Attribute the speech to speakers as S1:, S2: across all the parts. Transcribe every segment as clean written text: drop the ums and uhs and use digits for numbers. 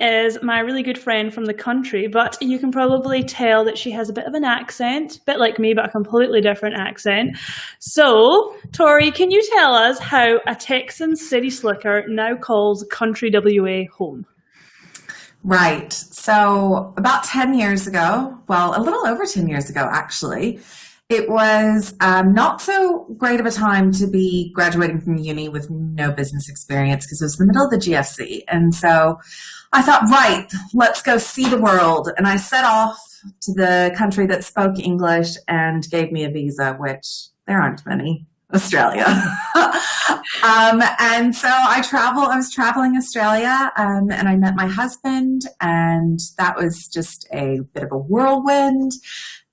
S1: is my really good friend from the country, but you can probably tell that she has a bit of an accent, a bit like me, but a completely different accent. So, Tori, can you tell us how a Texan city slicker now calls country WA home?
S2: Right. So about 10 years ago, well, a little over 10 years ago, actually, it was not so great of a time to be graduating from uni with no business experience because it was the middle of the GFC. And so I thought, right, let's go see the world. And I set off to the country that spoke English and gave me a visa, which there aren't many. Australia. And so I was traveling Australia, and I met my husband, and that was just a bit of a whirlwind.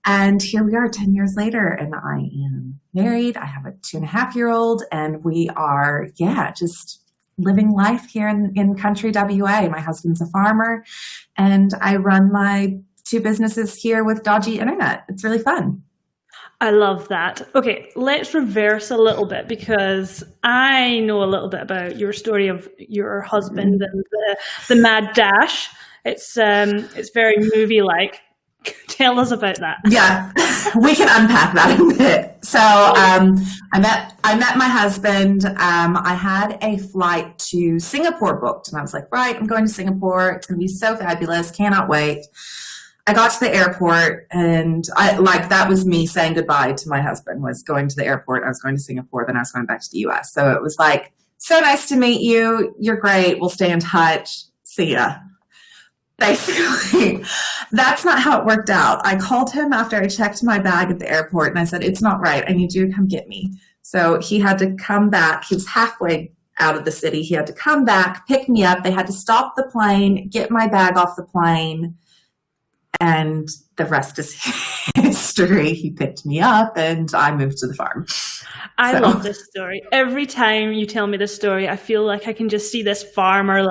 S2: And here we are 10 years later, and I am married. I have a 2.5-year-old, and we are, just living life here in country WA. My husband's a farmer, and I run my 2 businesses here with dodgy internet. It's really fun.
S1: I love that. Okay, let's reverse a little bit because I know a little bit about your story of your husband and the mad dash. It's very movie-like. Tell us about that.
S2: Yeah, we can unpack that a bit. So I met my husband. I had a flight to Singapore booked, and I was like, right, I'm going to Singapore. It's going to be so fabulous. Cannot wait. I got to the airport, and that was me saying goodbye to my husband, was going to the airport. I was going to Singapore, then I was going back to the US. So it was like, so nice to meet you. You're great. We'll stay in touch. See ya. Basically, that's not how it worked out. I called him after I checked my bag at the airport, and I said, it's not right. I need you to come get me. So he had to come back. He was halfway out of the city. He had to come back, pick me up. They had to stop the plane, get my bag off the plane. And the rest is history. He picked me up and I moved to the farm.
S1: I love this story. Every time you tell me this story, I feel like I can just see this farmer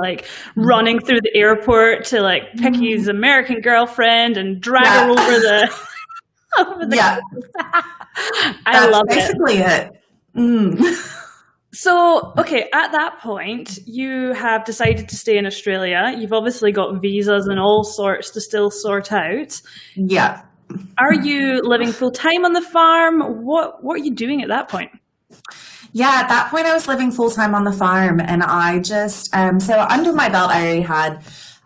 S1: running through the airport to pick his American girlfriend and drag her over the I love it.
S2: That's basically it.
S1: So, okay, at that point, you have decided to stay in Australia. You've obviously got visas and all sorts to still sort out.
S2: Yeah.
S1: Are you living full-time on the farm? What are you doing at that point?
S2: Yeah, at that point, I was living full-time on the farm, and I just, so under my belt, I already had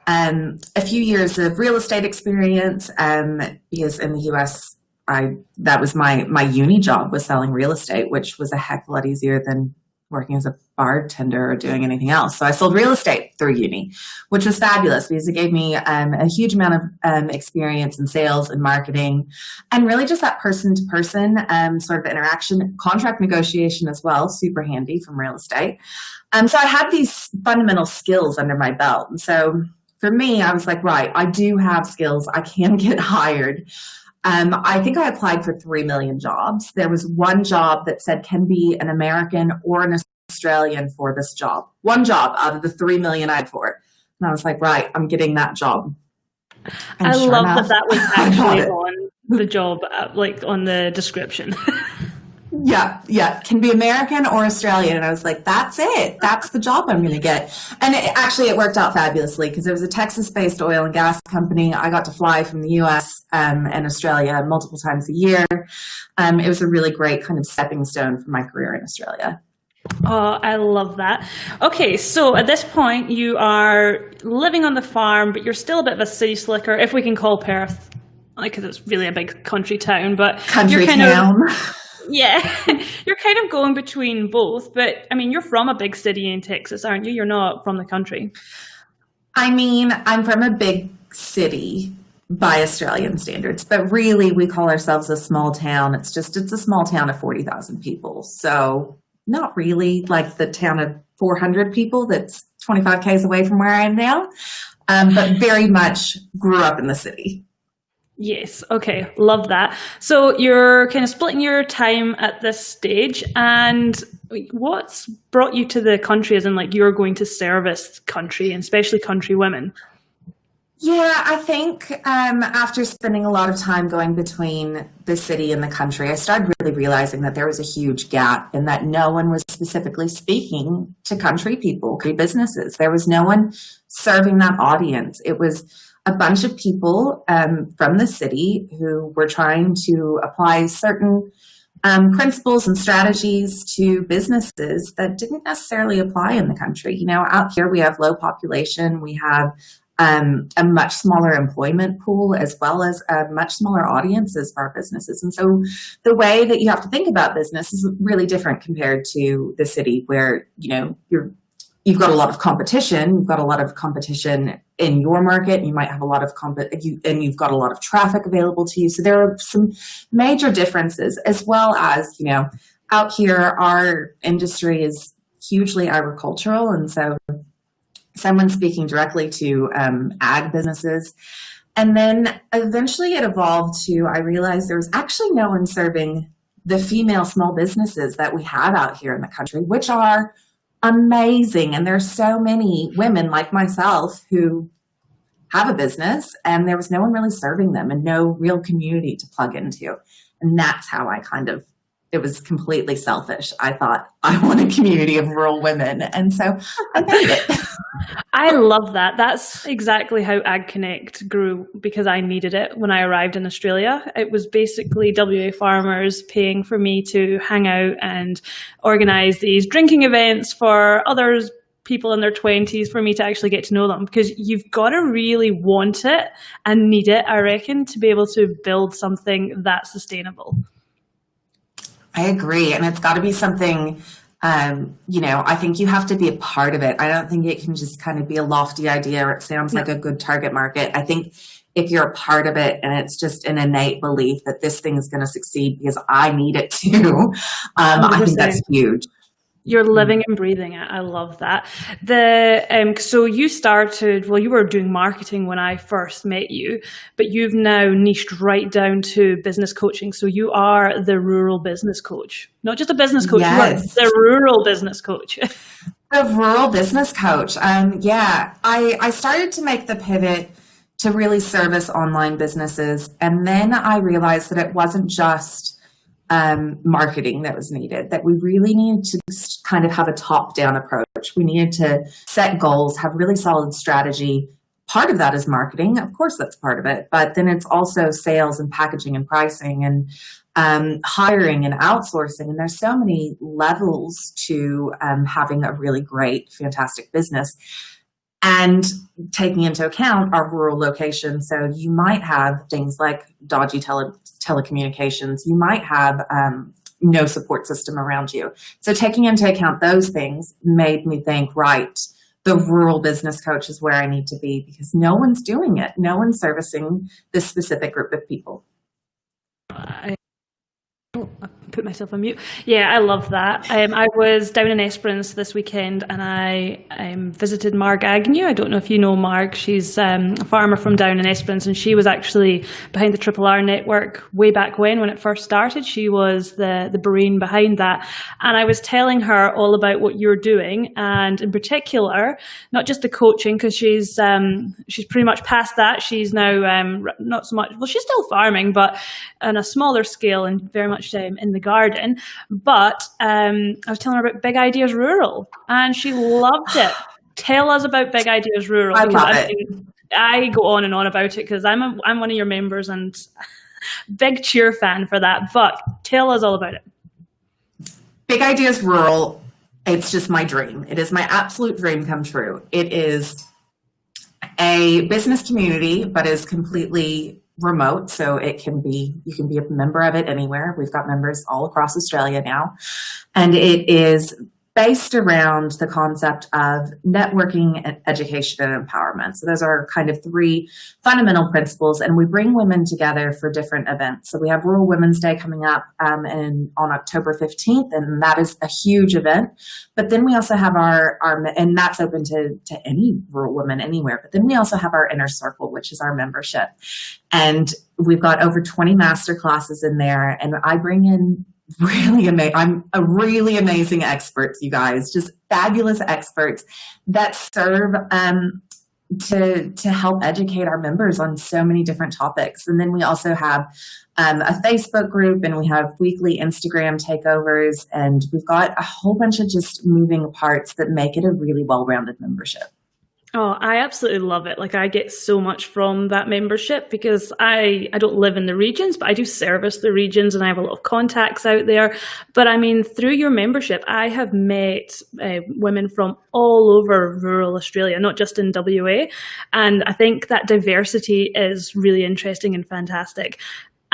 S2: a few years of real estate experience, because in the US, that was my uni job, was selling real estate, which was a heck of a lot easier than working as a bartender or doing anything else. So I sold real estate through uni, which was fabulous because it gave me a huge amount of experience in sales and marketing, and really just that person-to-person sort of interaction, contract negotiation as well, super handy from real estate. So I had these fundamental skills under my belt. And so for me, I was like, right, I do have skills. I can get hired. I think I applied for 3 million jobs. There was one job that said can be an American or an Australian for this job. One job out of the 3 million I applied for. And I was like, right, I'm getting that job. And
S1: I love
S2: enough,
S1: that was actually on the job, on the description.
S2: Yeah. Can be American or Australian. And I was like, that's it. That's the job I'm going to get. And it worked out fabulously because it was a Texas-based oil and gas company. I got to fly from the US and Australia multiple times a year. It was a really great kind of stepping stone for my career in Australia.
S1: Oh, I love that. Okay, so at this point, you are living on the farm, but you're still a bit of a city slicker, if we can call Perth, because it's really a big country town. But
S2: country town.
S1: Yeah, you're kind of going between both, but I mean, you're from a big city in Texas, aren't you? You're not from the country.
S2: I mean, I'm from a big city by Australian standards, but really we call ourselves a small town. It's a small town of 40,000 people. So not really like the town of 400 people that's 25 Ks away from where I am now, but very much grew up in the city.
S1: Yes. Okay. Love that. So you're kind of splitting your time at this stage, and what's brought you to the country as in you're going to service country and especially country women?
S2: Yeah, I think after spending a lot of time going between the city and the country, I started really realizing that there was a huge gap and that no one was specifically speaking to country people, country businesses. There was no one serving that audience. It was a bunch of people from the city who were trying to apply certain principles and strategies to businesses that didn't necessarily apply in the country. You know, out here we have low population, we have a much smaller employment pool as well as much smaller audiences for our businesses. And so the way that you have to think about business is really different compared to the city where, you know, you've got a lot of competition. You've got a lot of competition in your market. You might have a lot of and you've got a lot of traffic available to you. So there are some major differences, as well as, you know, out here, our industry is hugely agricultural. And so someone speaking directly to ag businesses. And then eventually it evolved to, I realized there was actually no one serving the female small businesses that we have out here in the country, which are amazing. And there's so many women like myself who have a business, and there was no one really serving them and no real community to plug into. And that's how it was completely selfish. I thought, I want a community of rural women. And so I made it.
S1: I love that. That's exactly how Ag Connect grew because I needed it when I arrived in Australia. It was basically WA farmers paying for me to hang out and organise these drinking events for others, people in their 20s, for me to actually get to know them, because you've got to really want it and need it, I reckon, to be able to build something that's sustainable.
S2: I agree. And it's got to be something, you know, I think you have to be a part of it. I don't think it can just kind of be a lofty idea or it sounds like a good target market. I think if you're a part of it and it's just an innate belief that this thing is going to succeed because I need it to, I think that's huge.
S1: You're living and breathing it. I love that. So you started, well, you were doing marketing when I first met you, but you've now niched right down to business coaching. So you are the rural business coach, not just a business coach,
S2: Yes.
S1: You are the rural business coach.
S2: The rural business coach. Yeah, I started to make the pivot to really service online businesses. And then I realized that it wasn't just marketing that was needed, that we really needed to kind of have a top-down approach. We needed to set goals, have really solid strategy. Part of that is marketing. Of course, that's part of it. But then it's also sales and packaging and pricing and hiring and outsourcing. And there's so many levels to having a really great, fantastic business. And taking into account our rural location. So you might have things like dodgy telecommunications. You might have no support system around you. So taking into account those things made me think, right, the rural business coach is where I need to be because no one's doing it. No one's servicing this specific group of people.
S1: I put myself on mute. Yeah, I love that. I was down in Esperance this weekend and I visited Marg Agnew. I don't know if you know Marg. She's a farmer from down in Esperance, and she was actually behind the Triple R network way back when it first started. She was the brain behind that. And I was telling her all about what you're doing, and in particular, not just the coaching, because she's pretty much past that. She's now not so much, well, she's still farming, but on a smaller scale and very much in the garden. But I was telling her about Big Ideas Rural, and she loved it. Tell us about Big Ideas Rural.
S2: I love it.
S1: I go on and on about it because I'm one of your members and big cheer fan for that. But tell us all about it.
S2: Big Ideas Rural, it's just my dream. It is my absolute dream come true. It is a business community, but is completely remote, so you can be a member of it anywhere. We've got members all across Australia now, and it is based around the concept of networking, education, and empowerment. So those are kind of three fundamental principles, and we bring women together for different events. So we have Rural Women's Day coming up on October 15th, and that is a huge event. But then we also have our and that's open to any rural woman anywhere. But then we also have our inner circle, which is our membership. And we've got over 20 master classes in there, and I bring in I'm a really amazing experts, you guys, just fabulous experts that serve to help educate our members on so many different topics. And then we also have a Facebook group, and we have weekly Instagram takeovers, and we've got a whole bunch of just moving parts that make it a really well-rounded membership.
S1: Oh, I absolutely love it. Like I get so much from that membership because I don't live in the regions, but I do service the regions and I have a lot of contacts out there. But I mean, through your membership, I have met women from all over rural Australia, not just in WA. And I think that diversity is really interesting and fantastic.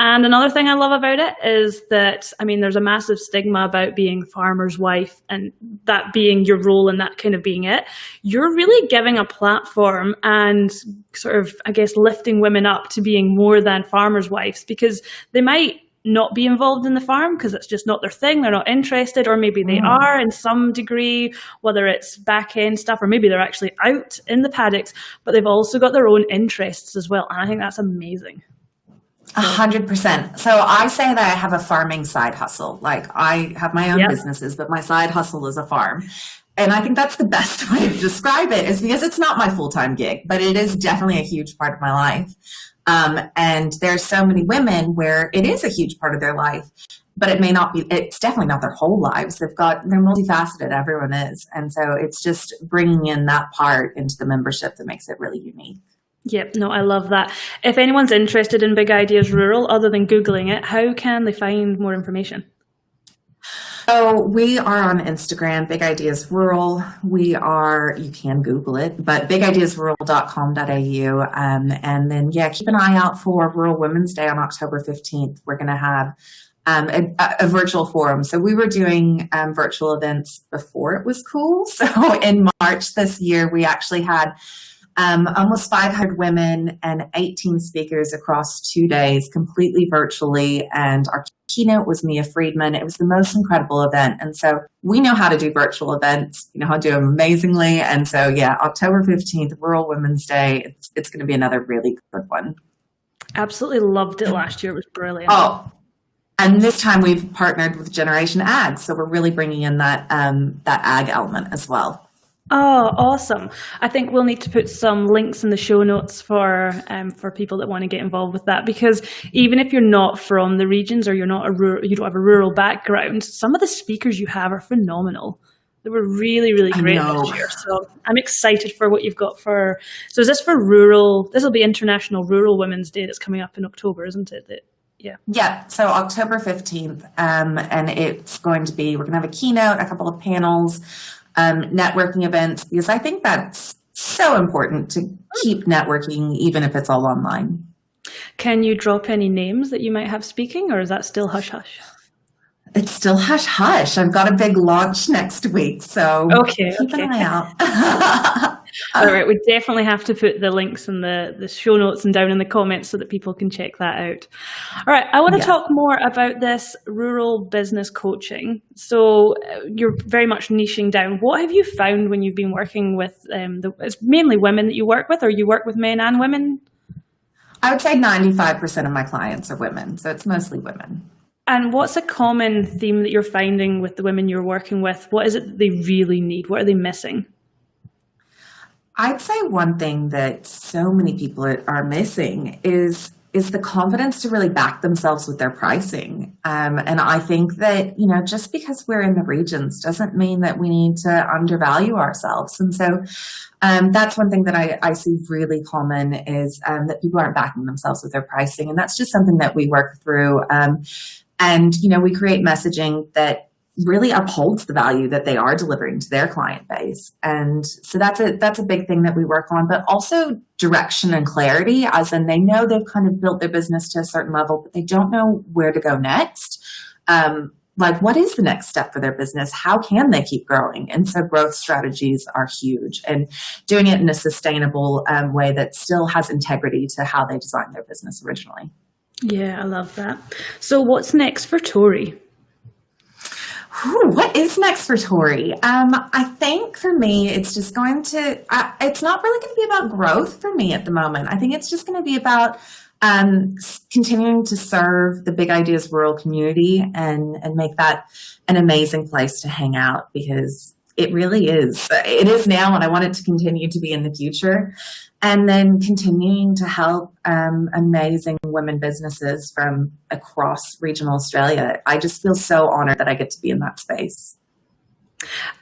S1: And another thing I love about it is that, I mean, there's a massive stigma about being farmer's wife and that being your role and that kind of being it. You're really giving a platform and sort of, I guess, lifting women up to being more than farmer's wives, because they might not be involved in the farm because it's just not their thing. They're not interested, or maybe they are in some degree, whether it's back end stuff, or maybe they're actually out in the paddocks, but they've also got their own interests as well. And I think that's amazing.
S2: 100%. So I say that I have a farming side hustle. Like I have my own businesses, but my side hustle is a farm. And I think that's the best way to describe it, is because it's not my full-time gig, but it is definitely a huge part of my life. And there's so many women where it is a huge part of their life, but it may not be, it's definitely not their whole lives. They're multifaceted, everyone is. And so it's just bringing in that part into the membership that makes it really unique.
S1: Yep, no, I love that. If anyone's interested in Big Ideas Rural, other than Googling it, how can they find more information?
S2: So we are on Instagram, Big Ideas Rural. You can Google it, but bigideasrural.com.au. And then, keep an eye out for Rural Women's Day on October 15th. We're going to have a virtual forum. So we were doing virtual events before it was cool. So in March this year, we actually had almost 500 women and 18 speakers across 2 days, completely virtually. And our keynote was Mia Friedman. It was the most incredible event. And so we know how to do virtual events, how to do them amazingly. And so, October 15th, Rural Women's Day, it's going to be another really good one.
S1: Absolutely loved it last year. It was brilliant.
S2: Oh, and this time we've partnered with Generation Ag. So we're really bringing in that ag element as well.
S1: Oh, awesome. I think we'll need to put some links in the show notes for people that want to get involved with that, because even if you're not from the regions or you don't have a rural background, some of the speakers you have are phenomenal. They were really, really great this year. So I'm excited for what you've got so is this for rural? This will be International Rural Women's Day that's coming up in October, isn't it? Yeah.
S2: So October 15th, and it's going to be, we're going to have a keynote, a couple of panels, networking events, because I think that's so important to keep networking, even if it's all online.
S1: Can you drop any names that you might have speaking, or is that still hush-hush?
S2: It's still hush-hush. I've got a big launch next week, so keep an eye out.
S1: All right, we definitely have to put the links in the show notes and down in the comments so that people can check that out. All right, I want to talk more about this rural business coaching. So you're very much niching down. What have you found when you've been working with, it's mainly women that you work with, or you work with men and women?
S2: I would say 95% of my clients are women, so it's mostly women.
S1: And what's a common theme that you're finding with the women you're working with? What is it that they really need? What are they missing?
S2: I'd say one thing that so many people are missing is the confidence to really back themselves with their pricing. And I think that, just because we're in the regions doesn't mean that we need to undervalue ourselves. And so that's one thing that I see really common is that people aren't backing themselves with their pricing. And that's just something that we work through. And we create messaging that really upholds the value that they are delivering to their client base. And so that's a big thing that we work on, but also direction and clarity, as in they know they've kind of built their business to a certain level, but they don't know where to go next. Like, what is the next step for their business? How can they keep growing? And so growth strategies are huge, and doing it in a sustainable way that still has integrity to how they designed their business originally. Yeah,
S1: I love that. So what's next for Tori?
S2: What is next for Tori? I think for me, it's just it's not really going to be about growth for me at the moment. I think it's just going to be about continuing to serve the Big Ideas rural community and make that an amazing place to hang out, because It really is. It is now, and I want it to continue to be in the future. And then continuing to help amazing women businesses from across regional Australia. I just feel so honored that I get to be in that space.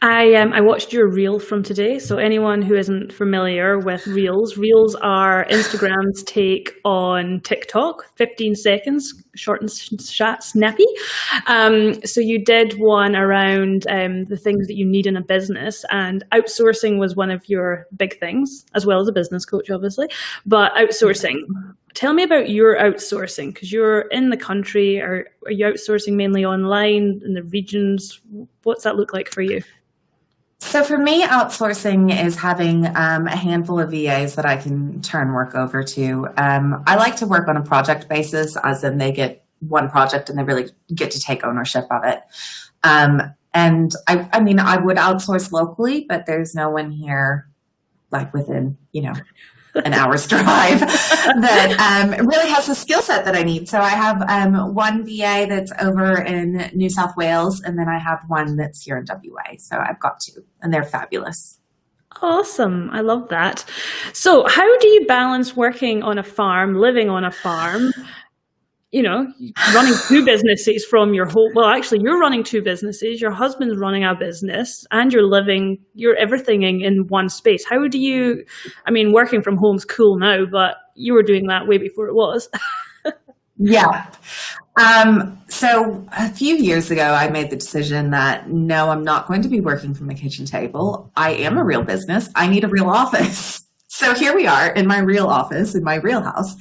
S1: I watched your reel from today. So anyone who isn't familiar with reels are Instagram's take on TikTok, 15 seconds, short and snappy. So you did one around the things that you need in a business, and outsourcing was one of your big things, as well as a business coach, obviously. But outsourcing. Tell me about your outsourcing, because you're in the country. Are you outsourcing mainly online in the regions? What's that look like for you?
S2: So for me, outsourcing is having a handful of VAs that I can turn work over to. I like to work on a project basis, as in they get one project and they really get to take ownership of it. And I mean, I would outsource locally, but there's no one here like within, an hour's drive that really has the skill set that I need. So I have one VA that's over in New South Wales, and then I have one that's here in WA. So I've got two, and they're fabulous.
S1: Awesome. I love that. So how do you balance working on a farm, living on a farm, running two businesses from your whole, well, actually you're running two businesses, your husband's running a business, and you're everything in one space. How do you, working from home's cool now, but you were doing that way before it was.
S2: Yeah. So a few years ago, I made the decision that no, I'm not going to be working from the kitchen table. I am a real business. I need a real office. So here we are in my real office, in my real house.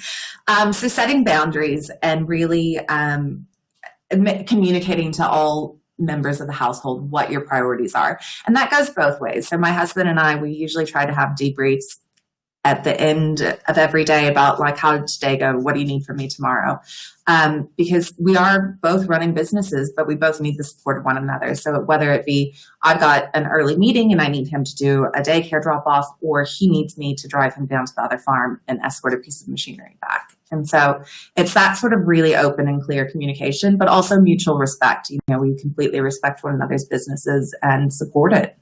S2: So setting boundaries and really communicating to all members of the household what your priorities are. And that goes both ways. So my husband and I, we usually try to have debriefs at the end of every day about like, how did today go? What do you need from me tomorrow? Because we are both running businesses, but we both need the support of one another. So whether it be I've got an early meeting and I need him to do a daycare drop off, or he needs me to drive him down to the other farm and escort a piece of machinery back. And so it's that sort of really open and clear communication, but also mutual respect. We completely respect one another's businesses and support it.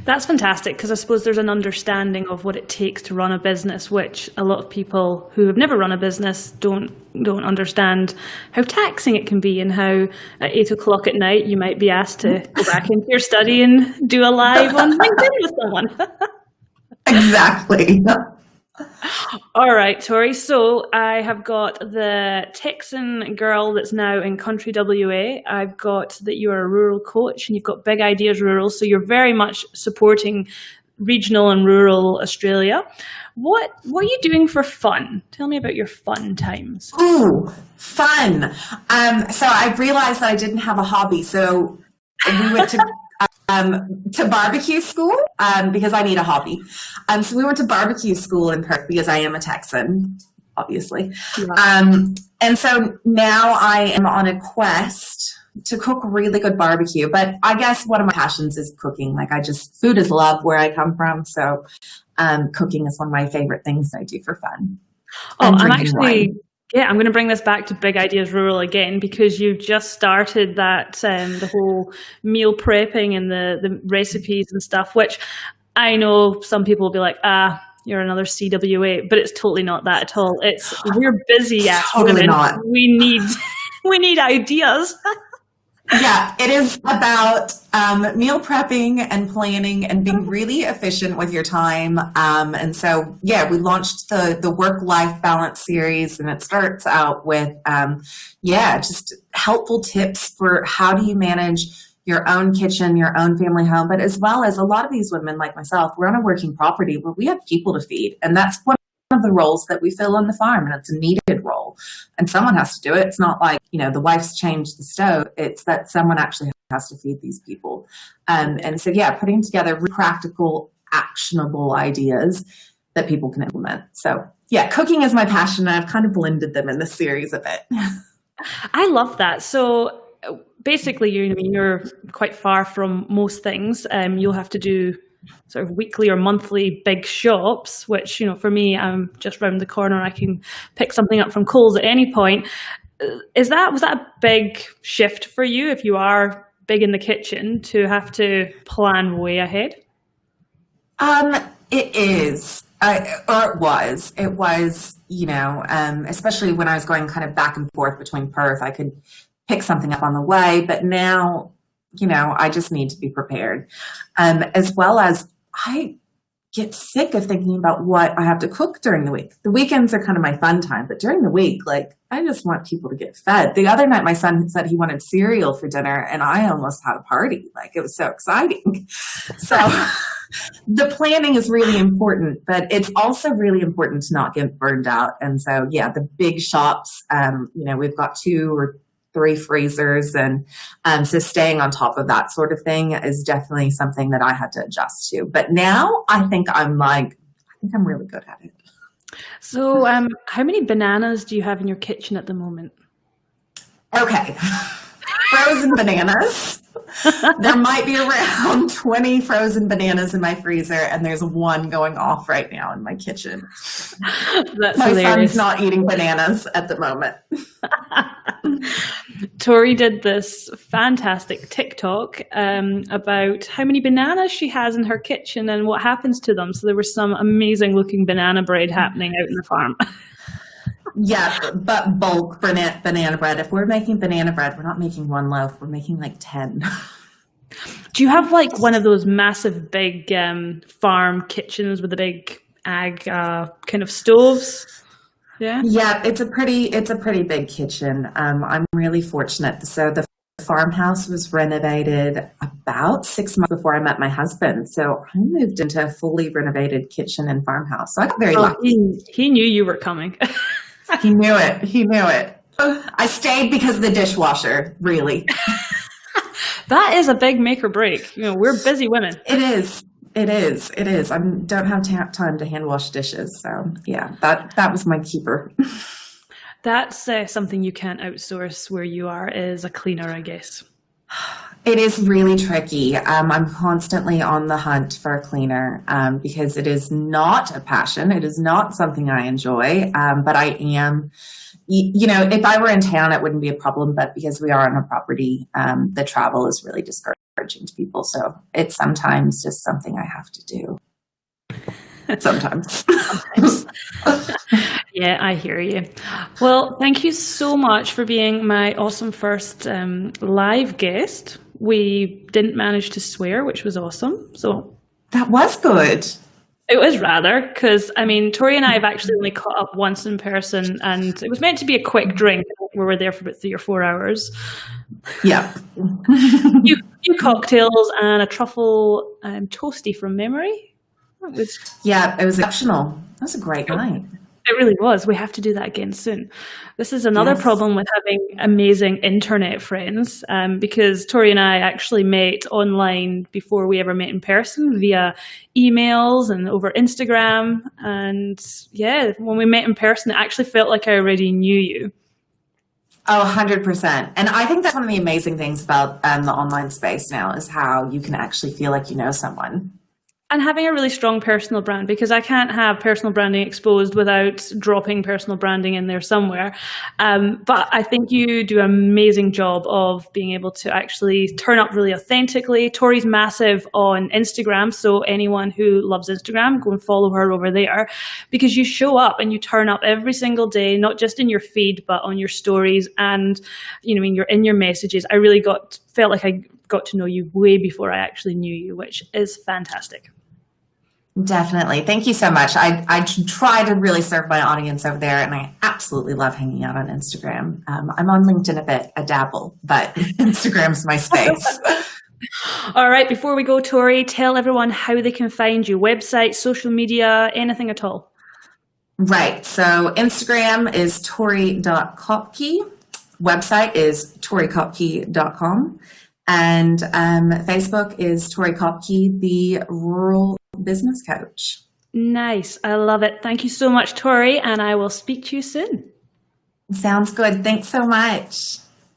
S1: That's fantastic, because I suppose there's an understanding of what it takes to run a business, which a lot of people who have never run a business don't understand how taxing it can be, and how at 8 o'clock at night you might be asked to go back into your study and do a live on LinkedIn with someone.
S2: Exactly.
S1: All right, Tori. So I have got the Texan girl that's now in country WA. I've got that you're a rural coach and you've got Big Ideas Rural. So you're very much supporting regional and rural Australia. What are you doing for fun? Tell me about your fun times.
S2: Ooh, fun. So I realized that I didn't have a hobby. So we went to barbecue school because I need a hobby. So we went to barbecue school in Perth because I am a Texan, obviously. Yeah. And so now I am on a quest to cook really good barbecue. But I guess one of my passions is cooking. Food is love where I come from. So cooking is one of my favorite things I do for fun.
S1: Oh, I'm actually... Yeah, I'm going to bring this back to Big Ideas Rural again, because you've just started that, the whole meal prepping and the recipes and stuff, which I know some people will be like, you're another CWA, but it's totally not that at all. We're busy as
S2: totally
S1: women.
S2: Not.
S1: We need ideas.
S2: Yeah, it is about meal prepping and planning and being really efficient with your time. And so, yeah, we launched the work-life balance series, and it starts out with, just helpful tips for how do you manage your own kitchen, your own family home, but as well as a lot of these women like myself, we're on a working property where we have people to feed. And that's one of the roles that we fill on the farm, and it's a needed role, and someone has to do it. It's not like the wife's changed the stove. It's that someone actually has to feed these people. And so putting together really practical, actionable ideas that people can implement. So cooking is my passion, and I've kind of blended them in this series a bit.
S1: I love that. So basically, you're quite far from most things. You'll have to do sort of weekly or monthly big shops, which, for me, I'm just round the corner. I can pick something up from Coles at any point. Was that a big shift for you, if you are big in the kitchen to have to plan way ahead?
S2: It is, or it was. It was, especially when I was going kind of back and forth between Perth, I could pick something up on the way, but now, I just need to be prepared. As well as I get sick of thinking about what I have to cook during the week. The weekends are kind of my fun time, but during the week, like, I just want people to get fed. The other night, my son said he wanted cereal for dinner, and I almost had a party. Like, it was so exciting. So the planning is really important, but it's also really important to not get burned out. And so, yeah, the big shops, we've got 2 or 3 freezers, and so staying on top of that sort of thing is definitely something that I had to adjust to. But now I think I'm really good at it.
S1: So, how many bananas do you have in your kitchen at the moment?
S2: Okay, frozen bananas. There might be around 20 frozen bananas in my freezer, and there's 1 going off right now in my kitchen.
S1: That's
S2: my
S1: hilarious.
S2: son's not eating bananas at the moment.
S1: Tori did this fantastic TikTok about how many bananas she has in her kitchen and what happens to them. So there was some amazing looking banana bread happening out in the farm.
S2: Yeah, but bulk banana bread. If we're making banana bread, we're not making 1 loaf. We're making like 10.
S1: Do you have like one of those massive big farm kitchens with the big ag kind of stoves? Yeah.
S2: Yeah, it's a pretty big kitchen. I'm really fortunate. So the farmhouse was renovated about 6 months before I met my husband. So I moved into a fully renovated kitchen and farmhouse. So I got very lucky.
S1: He knew you were coming.
S2: He knew it. He knew it. I stayed because of the dishwasher, really.
S1: That is a big make or break. We're busy women.
S2: It is. I don't have time to hand wash dishes. So yeah, that was my keeper.
S1: That's something you can't outsource where you are, is a cleaner, I guess.
S2: It is really tricky. I'm constantly on the hunt for a cleaner because it is not a passion. It is not something I enjoy, but I am, if I were in town, it wouldn't be a problem. But because we are on a property, the travel is really discouraging to people. So it's sometimes just something I have to do. Sometimes.
S1: Yeah, I hear you. Well, thank you so much for being my awesome first live guest. We didn't manage to swear, which was awesome. So
S2: that was good.
S1: It was rather, because Tori and I have actually only caught up once in person, and it was meant to be a quick drink. We were there for about 3 or 4 hours.
S2: Yeah.
S1: few cocktails and a truffle toasty from memory.
S2: It was exceptional. That was a great night.
S1: It really was. We have to do that again soon. This is another problem with having amazing internet friends, because Tori and I actually met online before we ever met in person via emails and over Instagram. And yeah, when we met in person, it actually felt like I already knew you.
S2: Oh, 100%. And I think that's one of the amazing things about the online space now is how you can actually feel like you know someone.
S1: And having a really strong personal brand, because I can't have personal branding exposed without dropping personal branding in there somewhere. But I think you do an amazing job of being able to actually turn up really authentically. Tori's massive on Instagram, so anyone who loves Instagram, go and follow her over there, because you show up and you turn up every single day, not just in your feed, but on your stories and, you're in your messages. I really felt like I got to know you way before I actually knew you, which is fantastic.
S2: Definitely. Thank you so much. I try to really serve my audience over there, and I absolutely love hanging out on Instagram. I'm on LinkedIn a bit, a dabble, but Instagram's my space.
S1: All right. Before we go, Tori, tell everyone how they can find you. Website, social media, anything at all. Right.
S2: So Instagram is tori.kopki. Website is torikopki.com. And Facebook is Tori Kopki, the Rural Business Coach.
S1: Nice. I love it. Thank you so much, Tori, and I will speak to you soon.
S2: Sounds good. Thanks so much.